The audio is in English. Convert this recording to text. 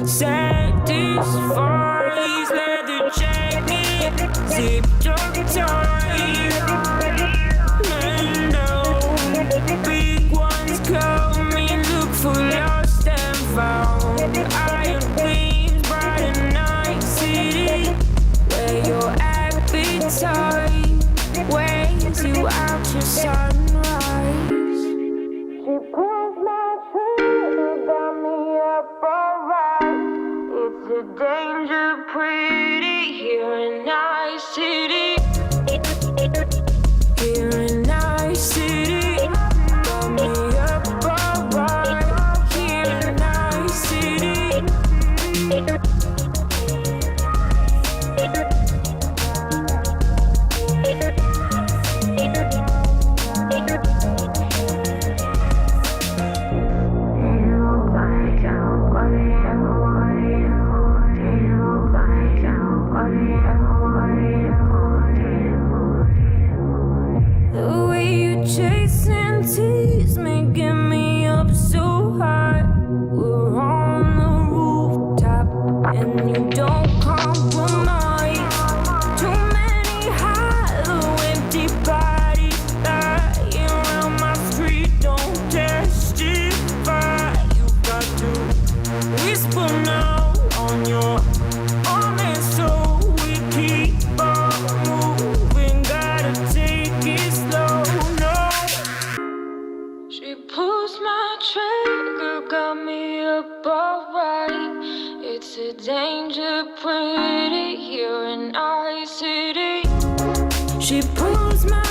Satisfies, leather jacket, zipped up tight. And no, big ones coming, look for lost and found. Iron gleams, bright and night city, where your appetite weighs you out to sunrise. She pulls my trigger, got me up alright. It's a danger pretty here in Nice City. Here in Nice City, got me up alright. Here in Nice City. The way you chase and tease me, get me up so high. We're on the rooftop and you don't compromise. Too many hollow, empty bodies lying around my street don't testify. You got to whisper now on your arm, and so we keep on moving. Gotta take it slow, no. She pulls my trigger, got me up alright. It's a danger pretty here in Nice City. She pulls my